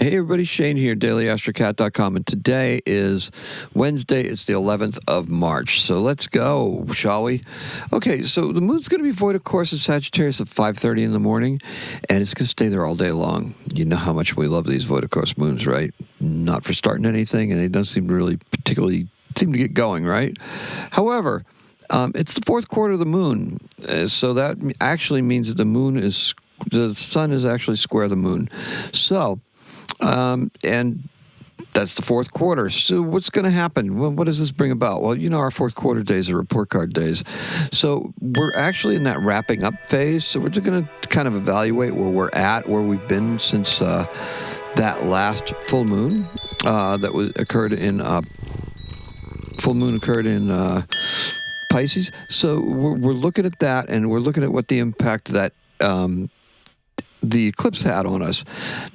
Hey everybody, Shane here, dailyastrocat.com, and today is Wednesday. It's the 11th of March, so let's go, shall we? Okay, so the moon's going to be void, of course, in Sagittarius at 5:30 in the morning, and it's going to stay there all day long. You know how much we love these void, of course, moons, right? Not for starting anything, and they don't seem to really particularly seem to get going, right? However, it's the fourth quarter of the moon, so that actually means that the sun is actually square the moon. So, and that's the fourth quarter. So what's going to happen? Well, what does this bring about? Well, you know, our fourth quarter days are report card days. So we're actually in that wrapping up phase. So we're just going to kind of evaluate where we're at, where we've been since that last full moon occurred in Pisces. So we're looking at that, and we're looking at what the impact that the eclipse had on us.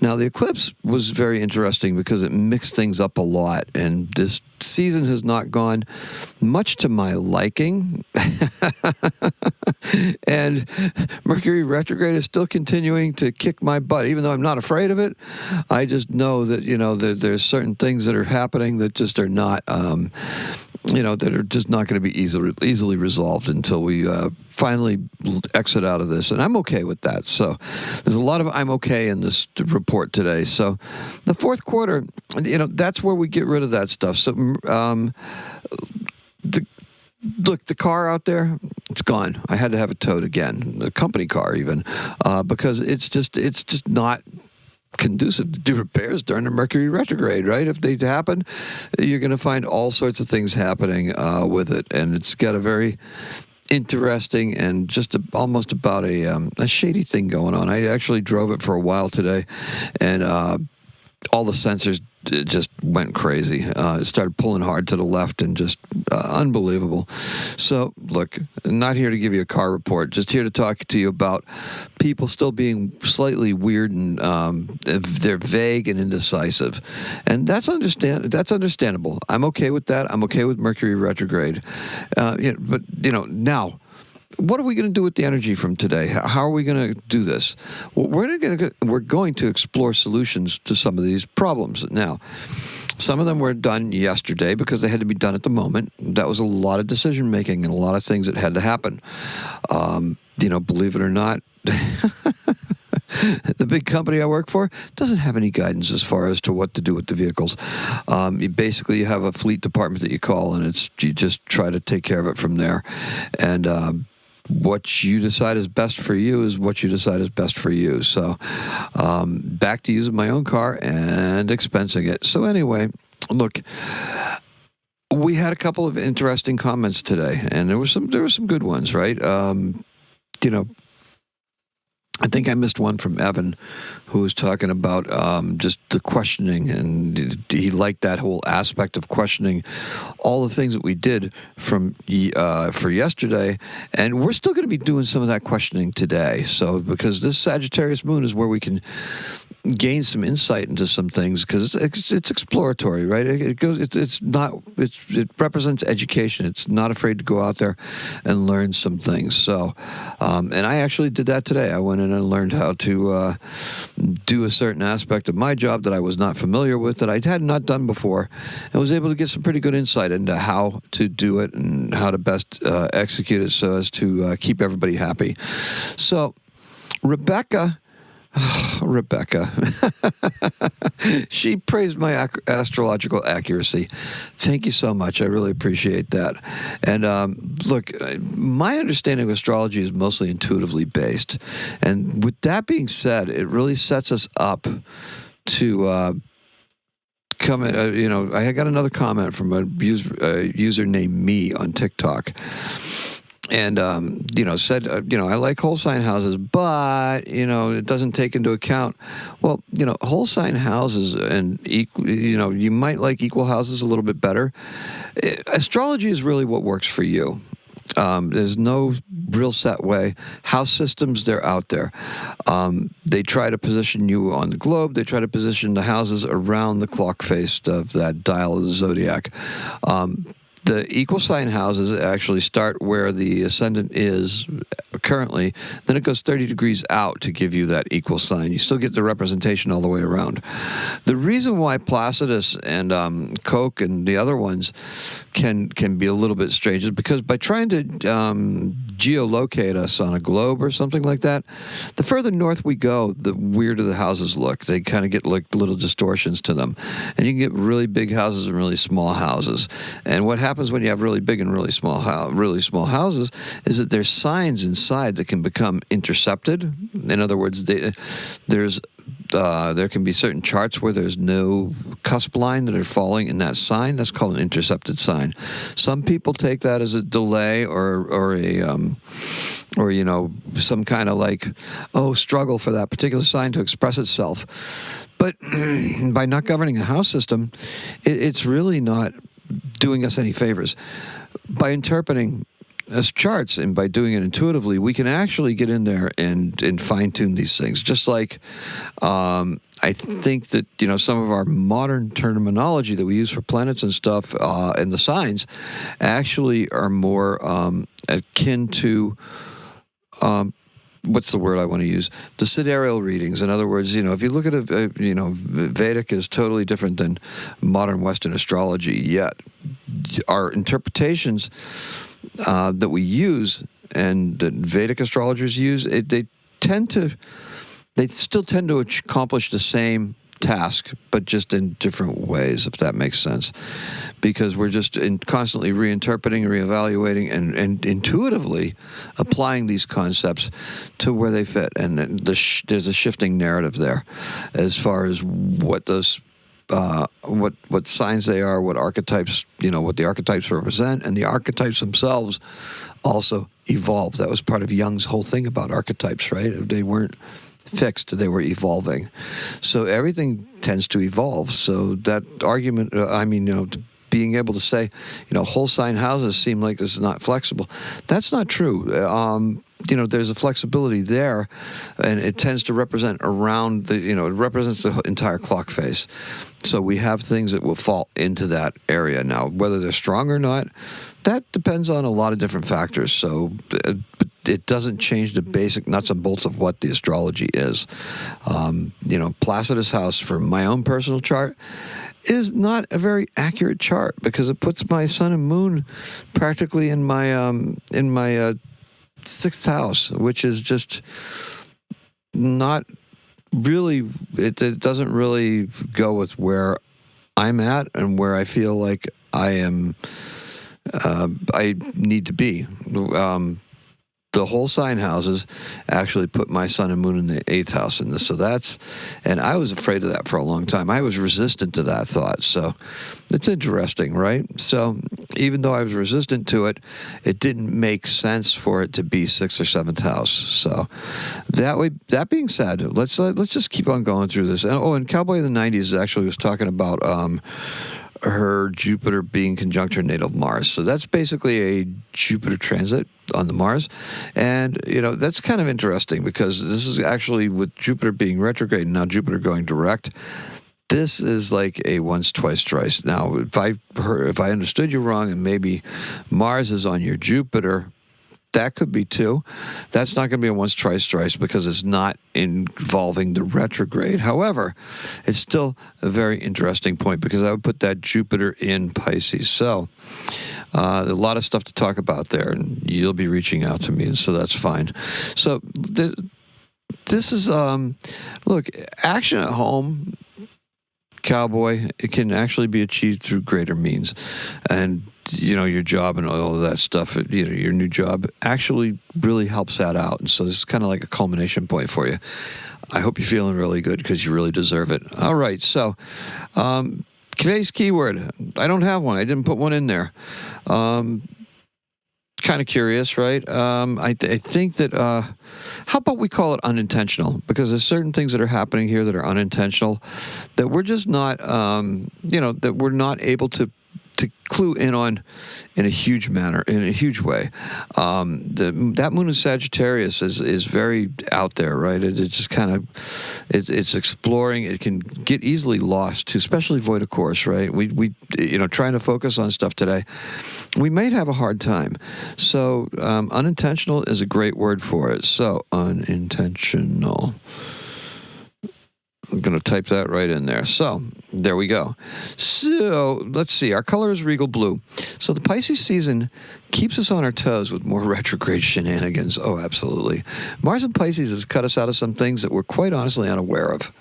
Now, the eclipse was very interesting because it mixed things up a lot, and this season has not gone much to my liking. And Mercury retrograde is still continuing to kick my butt, even though I'm not afraid of it. I just know that, you know, there's certain things that are happening that just are not, that are just not going to be easily resolved until we finally exit out of this. And I'm okay with that. So there's a lot of I'm okay in this report today. So the fourth quarter, that's where we get rid of that stuff. So the car out there, it's gone. I had to have it towed again, a company car even, because it's just not conducive to do repairs during the Mercury retrograde, right? If they happen, you're going to find all sorts of things happening with it, and it's got a very interesting and just almost about a shady thing going on. I actually drove it for a while today, and all the sensors just went crazy. It started pulling hard to the left and just unbelievable. So, look, not here to give you a car report, just here to talk to you about people still being slightly weird and they're vague and indecisive. And that's understandable. I'm okay with that. I'm okay with Mercury retrograde. But now, what are we going to do with the energy from today? How are we going to do this? Well, we're going to explore solutions to some of these problems. Now, some of them were done yesterday because they had to be done at the moment. That was a lot of decision making and a lot of things that had to happen. Believe it or not, the big company I work for doesn't have any guidance as far as to what to do with the vehicles. You have a fleet department that you call, and you just try to take care of it from there. And what you decide is best for you is what you decide is best for you. So back to using my own car and expensing it. So anyway, look, we had a couple of interesting comments today, and there were some good ones, right? I think I missed one from Evan, who was talking about just the questioning, and he liked that whole aspect of questioning all the things that we did for yesterday, and we're still going to be doing some of that questioning today. So, because this Sagittarius Moon is where we can gain some insight into some things, because it's exploratory, right? It represents education. It's not afraid to go out there and learn some things. So, and I actually did that today. I went in and learned how to do a certain aspect of my job that I was not familiar with, that I had not done before, and was able to get some pretty good insight into how to do it and how to best execute it so as to keep everybody happy. So, Rebecca, she praised my astrological accuracy. Thank you so much. I really appreciate that. And look, my understanding of astrology is mostly intuitively based. And with that being said, it really sets us up to come in. I got another comment from a user named Me on TikTok. And, said, I like whole sign houses, but, it doesn't take into account, well, whole sign houses and, you might like equal houses a little bit better. Astrology is really what works for you. There's no real set way. House systems, they're out there. They try to position you on the globe. They try to position the houses around the clock face of that dial of the Zodiac. The equal sign houses actually start where the ascendant is currently. Then it goes 30 degrees out to give you that equal sign. You still get the representation all the way around. The reason why Placidus and Koch and the other ones can be a little bit strange is because by trying to geolocate us on a globe or something like that, the further north we go, the weirder the houses look. They kind of get like little distortions to them. And you can get really big houses and really small houses. And what happens when you have really big and really small houses is that there's signs inside that can become intercepted. In other words, there can be certain charts where there's no cusp line that are falling in that sign. That's called an intercepted sign. Some people take that as a delay or some kind of like struggle for that particular sign to express itself. But by not governing a house system, it's really not doing us any favors. By interpreting as charts and by doing it intuitively, we can actually get in there and fine-tune these things. Just like I think that, some of our modern terminology that we use for planets and stuff and the signs actually are more akin to what's the word I want to use? The sidereal readings. In other words, if you look at Vedic is totally different than modern Western astrology. Yet our interpretations that we use and that Vedic astrologers use, they still tend to accomplish the same task, but just in different ways, if that makes sense. Because we're just constantly reinterpreting, reevaluating, and intuitively applying these concepts to where they fit. And there's a shifting narrative there as far as what those what signs they are, what archetypes, what the archetypes represent, and the archetypes themselves also evolve. That was part of Jung's whole thing about archetypes, right? They weren't fixed, they were evolving. So everything tends to evolve. So that argument, being able to say, whole sign houses seem like this is not flexible. That's not true. There's a flexibility there, and it tends to represent around it represents the entire clock face. So we have things that will fall into that area. Now, whether they're strong or not, that depends on a lot of different factors. So it doesn't change the basic nuts and bolts of what the astrology is. Placidus house for my own personal chart is not a very accurate chart because it puts my sun and moon practically in my sixth house, which is just not really. It doesn't really go with where I'm at and where I feel like I am. I need to be. The whole sign houses actually put my sun and moon in the 8th house in this. So and I was afraid of that for a long time. I was resistant to that thought. So it's interesting, right? So even though I was resistant to it, it didn't make sense for it to be 6th or 7th house. So that being said, let's just keep on going through this. And Cowboy of the 90s actually was talking about her Jupiter being conjunct her natal Mars. So that's basically a Jupiter transit on the Mars. And, that's kind of interesting because this is actually with Jupiter being retrograde and now Jupiter going direct. This is like a once, twice, thrice. Now, if I understood you wrong and maybe Mars is on your Jupiter, that could be too. That's not going to be a once, twice, thrice because it's not involving the retrograde. However, it's still a very interesting point because I would put that Jupiter in Pisces. So a lot of stuff to talk about there, and you'll be reaching out to me, and so that's fine. So this is, look, action at home, Cowboy, it can actually be achieved through greater means. And your job and all of that stuff, your new job actually really helps that out. And so this is kind of like a culmination point for you. I hope you're feeling really good because you really deserve it. All right. So today's keyword, I don't have one. I didn't put one in there. Kind of curious, right? I think that, how about we call it unintentional? Because there's certain things that are happening here that are unintentional that we're just not, that we're not able to to clue in on in a huge manner, in a huge way. That moon in Sagittarius is very out there, right? It's just kind of, it's exploring. It can get easily lost too, especially void of course, right? We trying to focus on stuff today, we might have a hard time. So unintentional is a great word for it. So unintentional. I'm going to type that right in there. So there we go. So let's see. Our color is regal blue. So the Pisces season keeps us on our toes with more retrograde shenanigans. Oh, absolutely. Mars in Pisces has cut us out of some things that we're quite honestly unaware of.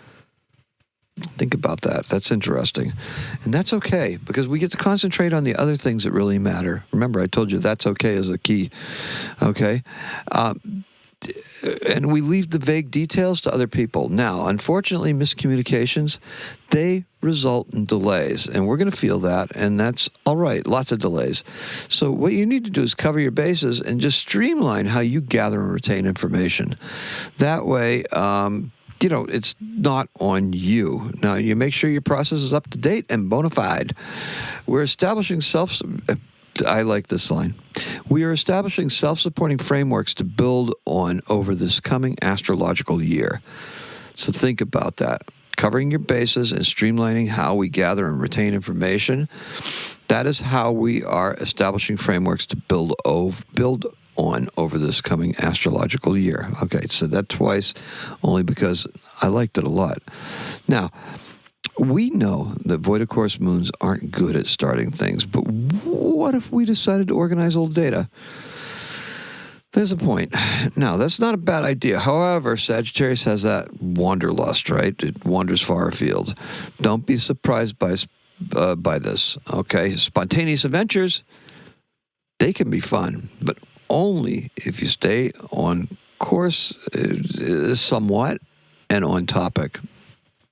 Think about that. That's interesting. And that's okay, because we get to concentrate on the other things that really matter. Remember, I told you that's okay is a key. Okay? And we leave the vague details to other people. Now, unfortunately, miscommunications, they result in delays, and we're going to feel that, and that's all right, lots of delays. So what you need to do is cover your bases and just streamline how you gather and retain information. That way, it's not on you. Now, you make sure your process is up to date and bona fide. We're establishing I like this line. We are establishing self-supporting frameworks to build on over this coming astrological year. So think about that. Covering your bases and streamlining how we gather and retain information. That is how we are establishing frameworks to build on over this coming astrological year. Okay, so that twice, only because I liked it a lot. Now, we know that void of course moons aren't good at starting things, but what if we decided to organize old data? There's a point. Now, that's not a bad idea. However, Sagittarius has that wanderlust, right? It wanders far afield. Don't be surprised by this, okay? Spontaneous adventures, they can be fun, but only if you stay on course somewhat and on topic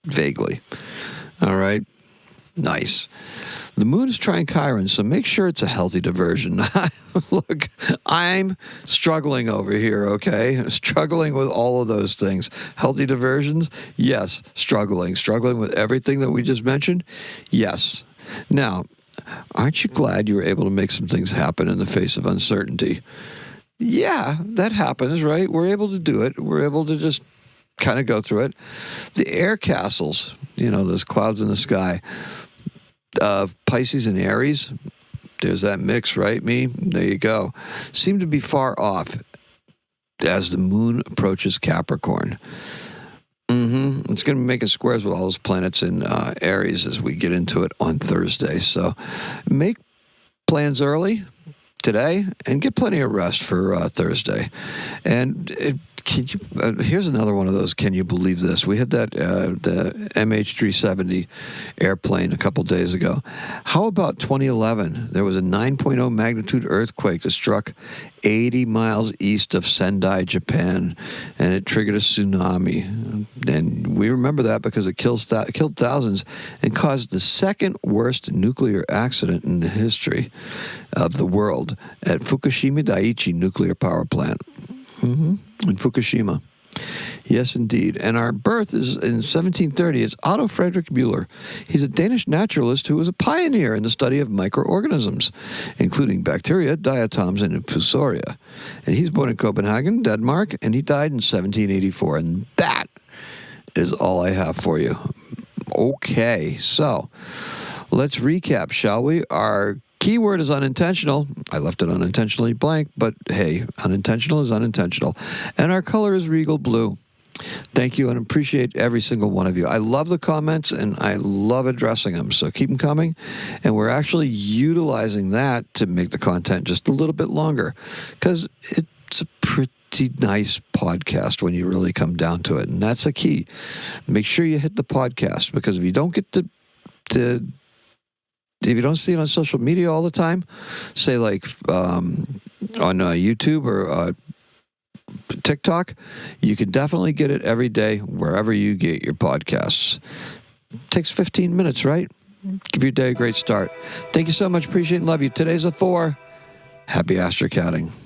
vaguely. All right? Nice. The moon is trying Chiron, so make sure it's a healthy diversion. Look, I'm struggling over here, okay? Struggling with all of those things. Healthy diversions? Yes. Struggling with everything that we just mentioned? Yes. Now, aren't you glad you were able to make some things happen in the face of uncertainty? Yeah, that happens, right? We're able to do it. We're able to just kind of go through it. The air castles, those clouds in the sky, Pisces and Aries, there's that mix, right? There you go. Seem to be far off as the moon approaches Capricorn. It's going to be making squares with all those planets in Aries as we get into it on Thursday. So make plans early today and get plenty of rest for Thursday. And here's another one of those. Can you believe this? We had that the MH370 airplane a couple days ago. How about 2011? There was a 9.0 magnitude earthquake that struck 80 miles east of Sendai, Japan, and it triggered a tsunami. And we remember that because it killed thousands and caused the second worst nuclear accident in the history of the world at Fukushima Daiichi nuclear power plant. In Fukushima. Yes, indeed. And our birth is in 1730. It's Otto Frederick Müller. He's a Danish naturalist who was a pioneer in the study of microorganisms, including bacteria, diatoms, and infusoria. And he's born in Copenhagen, Denmark, and he died in 1784. And that is all I have for you. Okay, so let's recap, shall we? Our keyword is unintentional. I left it unintentionally blank, but hey, unintentional is unintentional. And our color is regal blue. Thank you and appreciate every single one of you. I love the comments and I love addressing them, so keep them coming. And we're actually utilizing that to make the content just a little bit longer because it's a pretty nice podcast when you really come down to it. And that's the key. Make sure you hit the podcast, because if you don't get if you don't see it on social media all the time, say like on YouTube or TikTok, you can definitely get it every day wherever you get your podcasts. It takes 15 minutes, right? Give your day a great start. Thank you so much. Appreciate and love you. Today's a 4. Happy astrocatting.